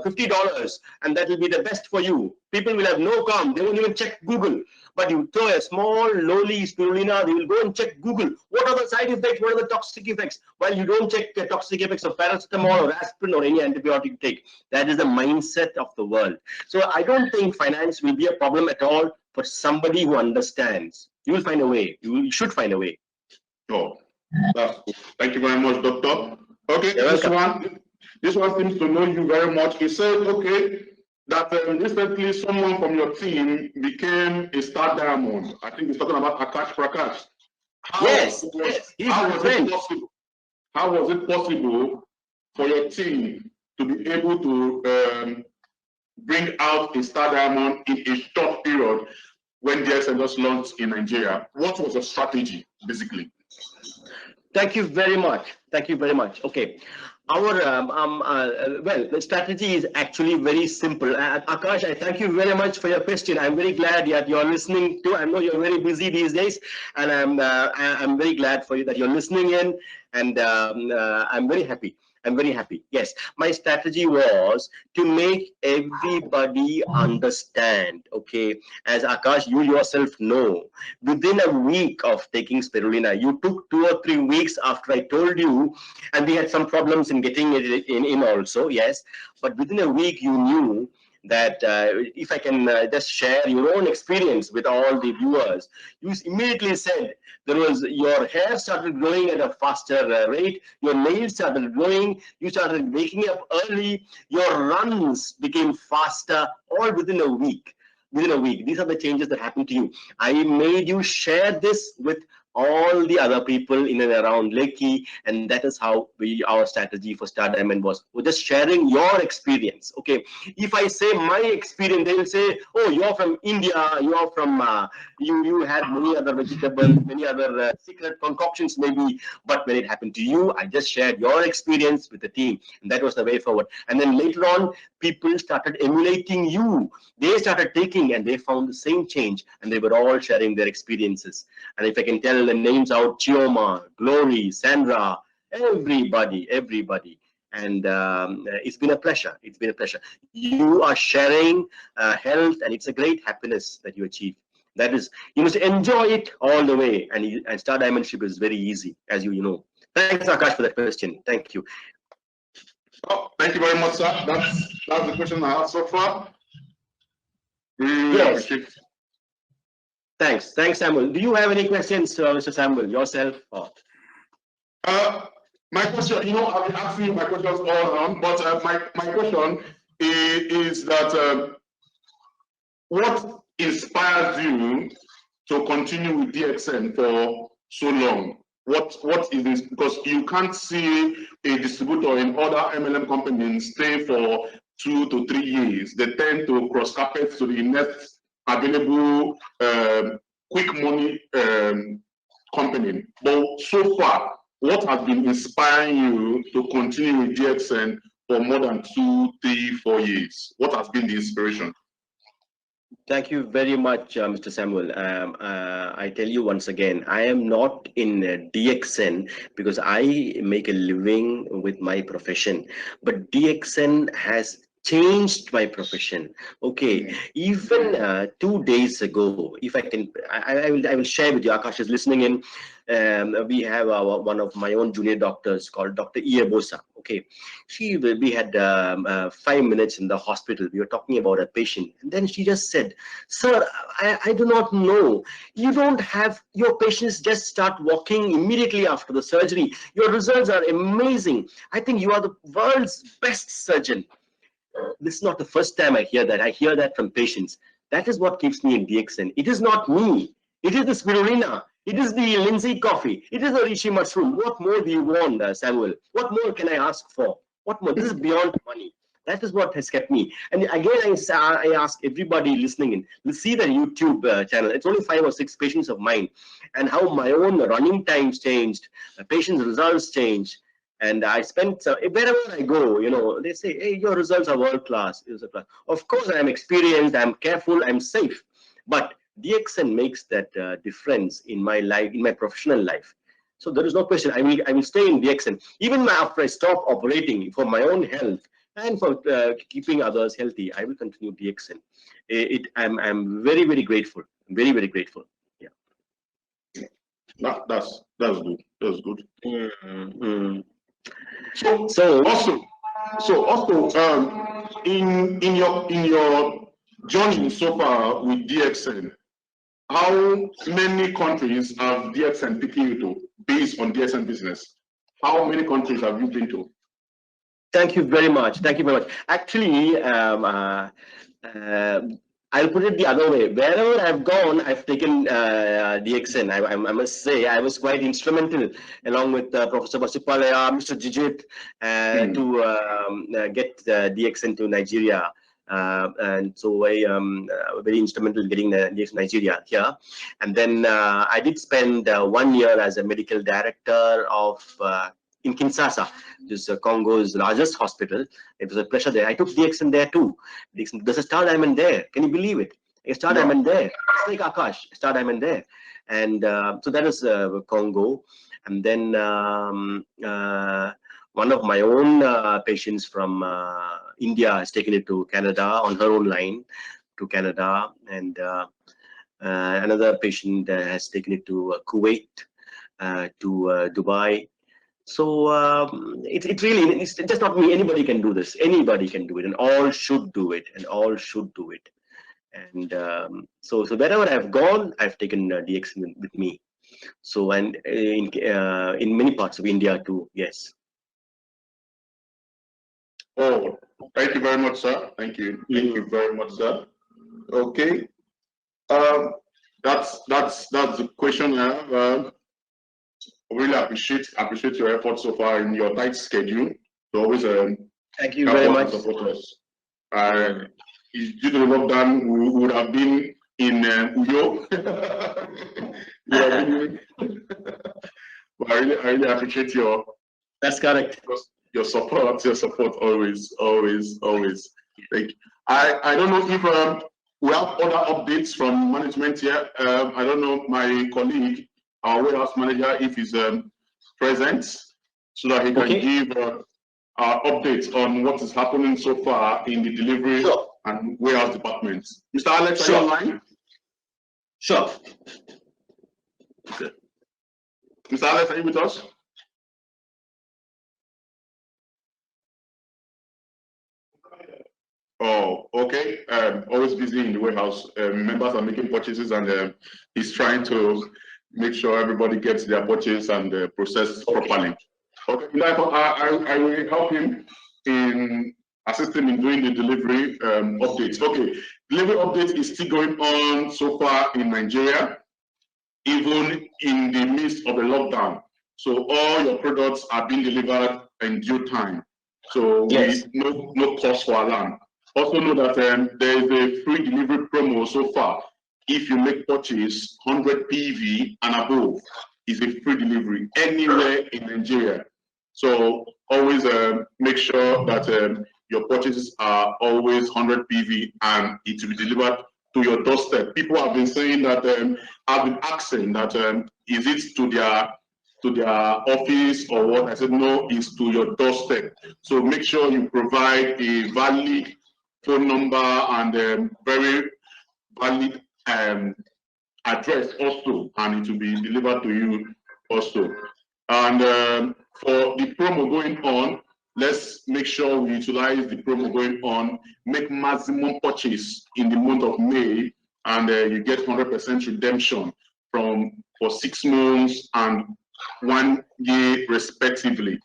$50, and that will be the best for you." People will have no calm. They won't even check Google. But you throw a small, lowly spirulina, they will go and check Google. What are the side effects? What are the toxic effects? Well, you don't check the toxic effects of paracetamol or aspirin or any antibiotic you take. That is the mindset of the world. So I don't think finance will be a problem at all for somebody who understands. You will find a way. You should find a way. Oh, thank you very much, Doctor. Okay, this one seems to know you very much. He said, okay, that recently someone from your team became a star diamond. I think he's talking about Akash Prakash. How was it possible for your team to be able to bring out a star diamond in a short period when DXN just launched in Nigeria? What was the strategy, basically? Thank you very much. Thank you very much. Okay. Our well, the strategy is actually very simple. Akash, I thank you very much for your question. I'm very glad that you're listening to. I know you're very busy these days, and I'm very glad for you that you're listening in, and I'm very happy. I'm very happy. Yes, my strategy was to make everybody understand. Okay, as Akash, you yourself know, within a week of taking spirulina, you took 2 or 3 weeks after I told you, and we had some problems in getting it in also. Yes, but within a week you knew that if I can just share your own experience with all the viewers. You immediately said there was your hair started growing at a faster rate, your nails started growing, you started waking up early, your runs became faster, all within a week. Within a week, these are the changes that happened to you. I made you share this with all the other people in and around Lekki, and that is how our strategy for Star Diamond was. We're just sharing your experience. Okay, if I say my experience, they will say, "Oh, you're from India. You're from you had many other vegetables, many other secret concoctions, maybe." But when it happened to you, I just shared your experience with the team, and that was the way forward. And then later on, people started emulating you. They started taking, and they found the same change, and they were all sharing their experiences. And if I can tell the names out, Chioma, Glory, Sandra, everybody. And it's been a pleasure. It's been a pleasure. You are sharing health, and it's a great happiness that you achieve. That is, you must enjoy it all the way. And Star Diamondship is very easy, as you know. Thanks, Akash, for that question. Thank you. Oh, thank you very much, sir. That's the question I have so far. Really Yes. appreciate it. Thanks, Samuel. Do you have any questions, Mr. Samuel, yourself? Or? My question, I've been asking you my questions all around, but my question is that what inspires you to continue with DXN for so long? What is this? Because you can't see a distributor in other MLM companies stay for 2 to 3 years. They tend to cross carpet to the next available quick money company. But so far, what has been inspiring you to continue with DXN for more than 2, 3, 4 years? What has been the inspiration? Thank you very much, Mr. Samuel. I tell you once again, I am not in DXN because I make a living with my profession, but DXN has changed my profession. Okay, even 2 days ago, if I can, I will share with you. Akash is listening in. We have one of my own junior doctors called Dr. Iebosa. Okay, we had 5 minutes in the hospital. We were talking about a patient, and then she just said, "Sir, I do not know. You don't have your patients just start walking immediately after the surgery. Your results are amazing. I think you are the world's best surgeon." This is not the first time I hear that. I hear that from patients. That is what keeps me in DXN. It is not me. It is the spirulina. It is the linseed coffee. It is the reishi mushroom. What more do you want, Samuel? What more can I ask for? What more? This is beyond money. That is what has kept me. And again, I ask everybody listening in, let's see the YouTube channel. It's only 5 or 6 patients of mine, and how my own running times changed, patients' results changed. And I spent, wherever I go, they say, "Hey, your results are world class. Of course, I'm experienced, I'm careful, I'm safe. But DXN makes that difference in my life, in my professional life. So there is no question. I will stay in DXN. Even after I stop operating for my own health and for keeping others healthy, I will continue DXN. I'm very, very grateful. Very, very grateful. Yeah. That's good. That's good. Mm-hmm. So also in your journey so far with DXN, how many countries have DXN taken you to based on DXN business? How many countries have you been to? Thank you very much. Thank you very much. Actually, I'll put it the other way. Wherever I've gone, I've taken DXN. I must say, I was quite instrumental, along with Professor Basupalaya, Mr. Jijit, to get DXN to Nigeria. And so I very instrumental in getting DXN Nigeria here. And then I did spend 1 year as a medical director of in Kinshasa, which is Congo's largest hospital. It was a pleasure there. I took DXN there too. There's a Star Diamond there. Can you believe it? A Star Diamond there. It's like Akash, Star Diamond there. And so that is Congo. And then one of my own patients from India has taken it to Canada on her own line to Canada. And another patient has taken it to Kuwait, to Dubai, So it's really, it's just not me. Anybody can do this. Anybody can do it, and all should do it. And all should do it. And so wherever I've gone, I've taken DX with me. So, and in many parts of India too. Yes. Oh, thank you very much, sir. Thank you. Thank you very much, sir. Okay. That's the question I have. Really appreciate your efforts so far in your tight schedule to always thank you very much. Support us. Due to the lockdown, we would have been in Uyo. But I really appreciate your. That's correct. Your support always. Thank you. I don't know if we have other updates from management here. I don't know, my colleague, our warehouse manager, if he's present, so that he can give our updates on what is happening so far in the delivery and warehouse department. Mr. Alex, are you online? Sure. Okay. Mr. Alex, are you with us? Oh, okay. Always busy in the warehouse. Members are making purchases, and he's trying to make sure everybody gets their purchase and processed properly. Okay, I will help him in assist him in doing the delivery updates. Okay, delivery update is still going on so far in Nigeria, even in the midst of a lockdown. So all your products are being delivered in due time. So no cause for alarm. Also know that there is a free delivery promo so far. If you make purchase 100 PV and above, is a free delivery anywhere in Nigeria. So always make sure that your purchases are always 100 PV and it will be delivered to your doorstep. People have been saying that, I've been asking that, is it to their office or what? I said, no, it's to your doorstep. So make sure you provide a valid phone number and very valid address also, and it will be delivered to you also. And for the promo going on, let's make sure we utilize the promo going on, make maximum purchase in the month of May, and you get 100% redemption for 6 months and 1 year respectively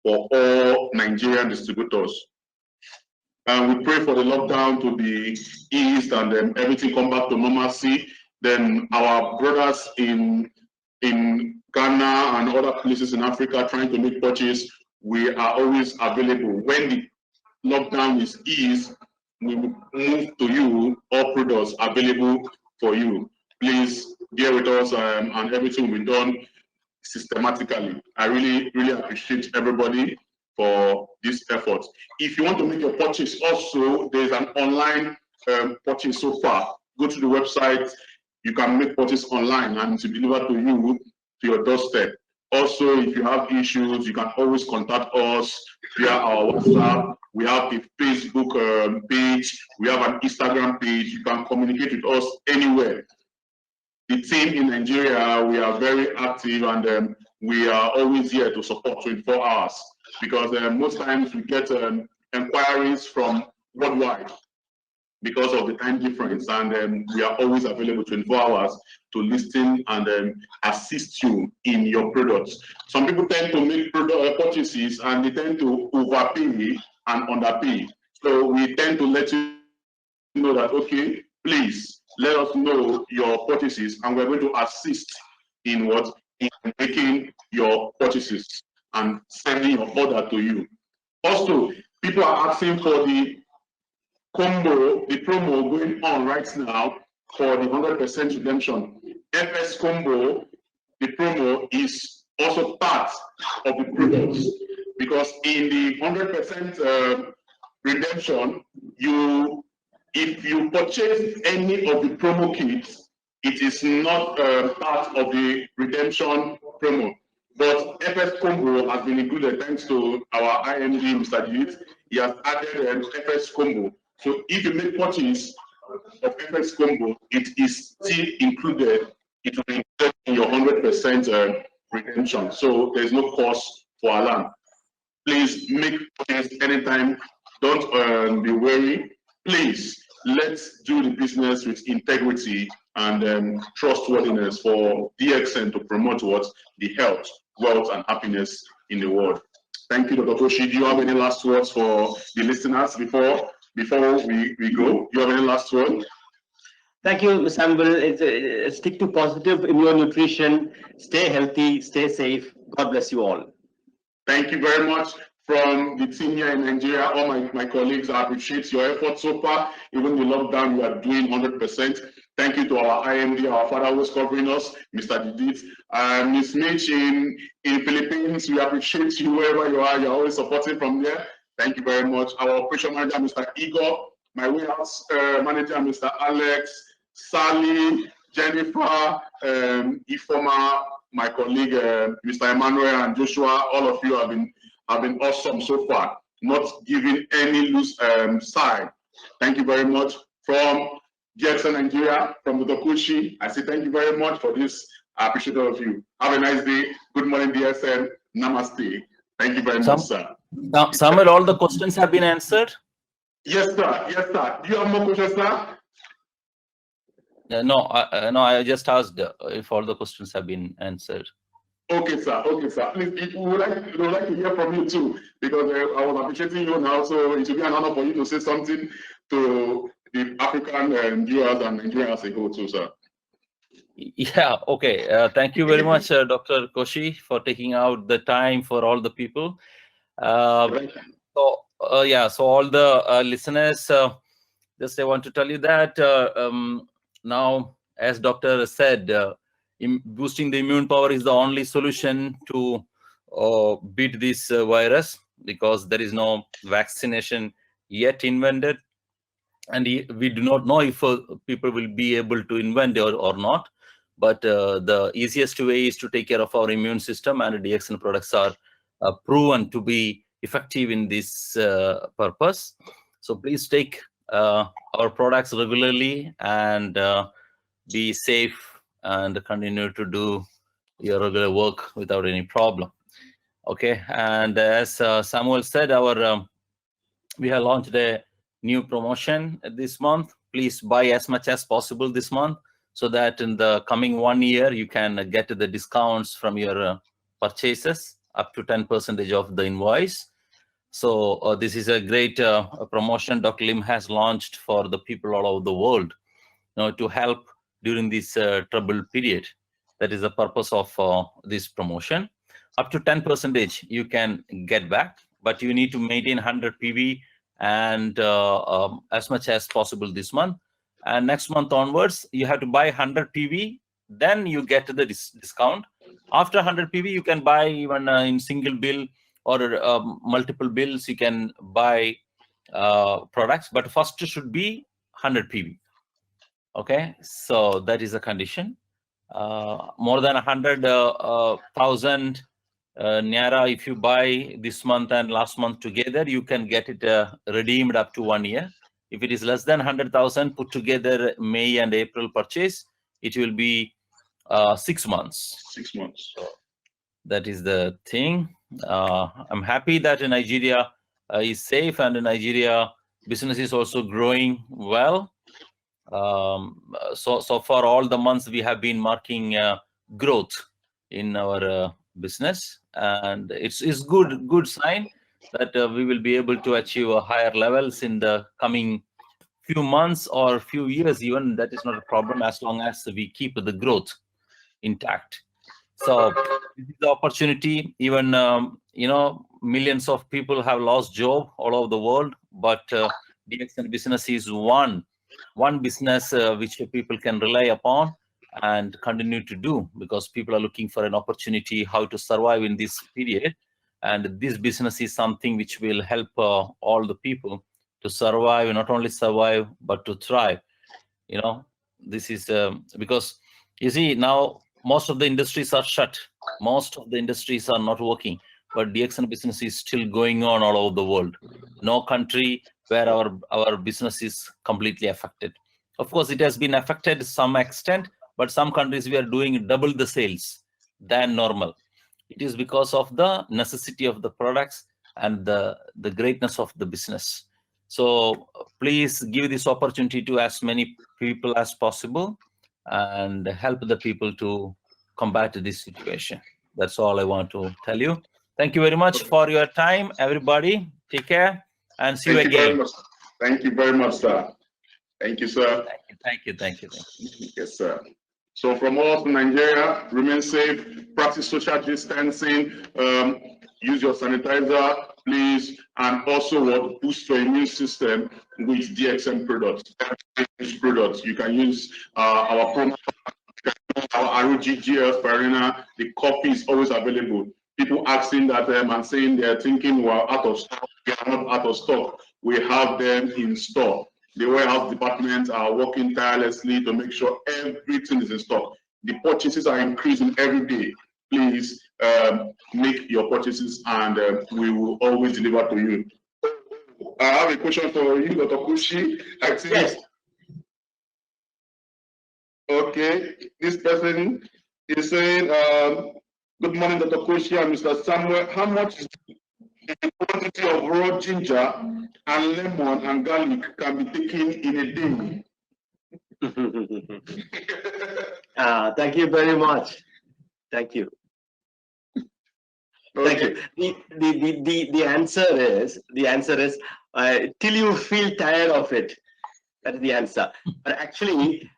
for all Nigerian distributors. And we pray for the lockdown to be eased and then everything come back to normalcy. Then our brothers in Ghana and other places in Africa trying to make purchase, we are always available. When the lockdown is eased, we will move to you, all products available for you. Please bear with us, and everything will be done systematically. I really appreciate everybody for this effort. If you want to make your purchase also, there's an online purchase so far. Go to the website, you can make purchase online and to deliver to you to your doorstep. Also, if you have issues, you can always contact us via our WhatsApp. We have a Facebook page, we have an Instagram page. You can communicate with us anywhere. The team in Nigeria, we are very active, and we are always here to support 24 hours because most times we get inquiries from worldwide because of the time difference, and we are always available 24 hours to listen and assist you in your products. Some people tend to make purchases and they tend to overpay and underpay. So we tend to let you know that, okay, please let us know your purchases, and we're going to assist in making your purchases and sending your order to you. Also, people are asking for the combo, the promo going on right now for the 100% redemption. FS combo, the promo is also part of the products, because in the 100% redemption, if you purchase any of the promo kits, it is not part of the redemption promo. But FS Combo has been included thanks to our IMD, Mr. Jit. He has added FS Combo. So if you make purchase of FS Combo, it is still included. It will be included in your 100% redemption. So there's no cost for our land. Please make purchase anytime. Don't be wary. Please, let's do the business with integrity and trustworthiness for DXN to promote what? The health, wealth, and happiness in the world. Thank you, Dr. Koshy. Do you have any last words for the listeners before we go? Do you have any last words? Thank you, Samuel. Stick to positive immune nutrition. Stay healthy, stay safe. God bless you all. Thank you very much. From the team here in Nigeria, all my colleagues, I appreciate your efforts so far. Even the lockdown, you are doing 100%. Thank you to our IMD, our father who's covering us, Mr. Didit. Ms. Mitch in Philippines, we appreciate you wherever you are. You're always supporting from there. Thank you very much. Our operation manager, Mr. Igor, my warehouse manager, Mr. Alex, Sally, Jennifer, Ifoma, my colleague, Mr. Emmanuel, and Joshua. All of you have been awesome so far, not giving any loose side. Thank you very much. From DXN Nigeria, from Dr. Koshy, I say thank you very much for this. I appreciate all of you. Have a nice day. Good morning, DXN. Namaste. Thank you very much, sir. Samuel, all the questions have been answered? Yes, sir. Yes, sir. Do you have more questions, sir? No, I just asked if all the questions have been answered. Okay, sir. Okay, sir. We would like to hear from you too, because I was appreciating you now. So it will be an honor for you to say something to the African viewers and Nigeria as a whole too, sir. Yeah, okay. Thank you very much, Dr. Koshy, for taking out the time for all the people. So all the listeners, just I want to tell you that now, as doctor said, boosting the immune power is the only solution to beat this virus, because there is no vaccination yet invented, and we do not know if people will be able to invent it or not. But the easiest way is to take care of our immune system, and DXN products are proven to be effective in this purpose. So please take our products regularly and be safe and continue to do your regular work without any problem. Okay, and as Samuel said, we have launched a new promotion this month. Please buy as much as possible this month, so that in the coming 1 year you can get the discounts from your purchases up to 10% of the invoice. So this is a great promotion Dr. Lim has launched for the people all over the world, to help during this troubled period. That is the purpose of this promotion. Up to 10% you can get back, but you need to maintain 100 PV and as much as possible this month. And next month onwards, you have to buy 100 PV, then you get the discount. After 100 PV, you can buy even in single bill or multiple bills. You can buy products, but first should be 100 PV. Okay, so that is a condition. More than 100,000 Naira, if you buy this month and last month together, you can get it redeemed up to 1 year. If it is less than 100,000 put together May and April purchase, it will be 6 months. 6 months. So that is the thing. I'm happy that Nigeria is safe, and Nigeria business is also growing well. So far all the months we have been marking growth in our business, and it's good sign that we will be able to achieve higher levels in the coming few months or few years even. That is not a problem as long as we keep the growth intact. So this is the opportunity. Even millions of people have lost job all over the world, but DXN business is one business which people can rely upon and continue to do, because people are looking for an opportunity how to survive in this period, and this business is something which will help all the people to survive, not only survive but to thrive. This is because you see now most of the industries are shut, most of the industries are not working, but DXN business is still going on all over the world. No country where our business is completely affected. Of course, it has been affected to some extent, but some countries we are doing double the sales than normal. It is because of the necessity of the products and the greatness of the business. So please give this opportunity to as many people as possible and help the people to combat this situation. That's all I want to tell you. Thank you very much for your time, everybody. Take care and see you again. Thank you very much, sir. Thank you, sir. Thank you. Yes, sir. So from all to Nigeria, remain safe, practice social distancing, use your sanitizer, please, and also boost your immune system with DXM products. You can use our promo, our ROGGL Farina. The coffee is always available. People asking that and saying they're thinking we're out of stock. We are not out of stock. We have them in stock. The warehouse departments are working tirelessly to make sure everything is in stock. The purchases are increasing every day. Please make your purchases and we will always deliver to you. I have a question for you, Dr. Koshy. Yes. Okay, this person is saying, good morning, Dr. Koshy and Mr. Samuel. How much is the quantity of raw ginger and lemon and garlic can be taken in a day? Thank you very much. Thank you. Okay. Thank you. The answer is till you feel tired of it. That's the answer. But actually,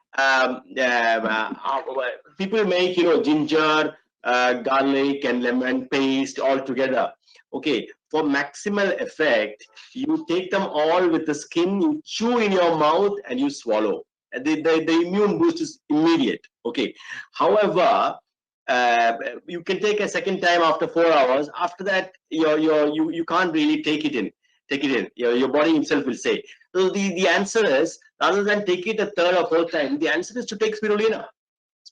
people make ginger, garlic, and lemon paste all together. Okay, for maximal effect, you take them all with the skin, you chew in your mouth, and you swallow. The immune boost is immediate. Okay. However, you can take a second time after 4 hours. After that, you can't really take it in. Your body itself will say. So the answer is, rather than take it a third or fourth time, the answer is to take spirulina.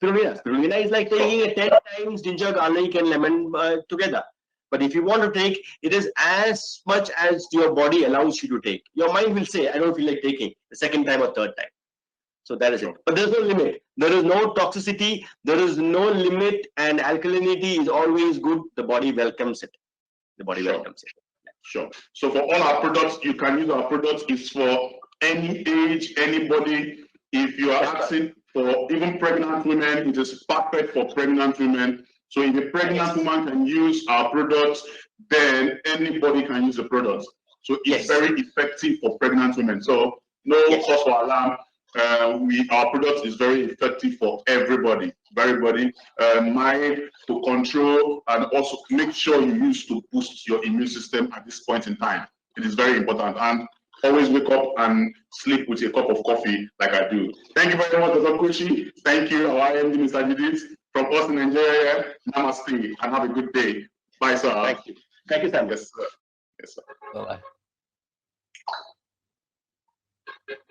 Spirulina is like taking it 10 times ginger, garlic, and lemon together. But if you want to take, it is as much as your body allows you to take. Your mind will say, I don't feel like taking the second time or third time. So that is it. But there's no limit. There is no toxicity. There is no limit, and alkalinity is always good. The body welcomes it. Welcomes it. Sure. So for all our products, you can use our products. It's for any age, anybody. If you are asking for even pregnant women, it is perfect for pregnant women. So if a pregnant woman can use our products, then anybody can use the products. So it's very effective for pregnant women. So no cause for alarm. Our product is very effective for everybody, mild to control, and also make sure you use to boost your immune system at this point in time. It is very important. And always wake up and sleep with a cup of coffee like I do. Thank you very much, Dr. Koshy. Thank you, our IMD, Mr. Judith. From us in Nigeria, namaste, and have a good day. Bye, sir. Thank you. Thank you, Sam. Yes, sir. Yes, sir. Bye-bye.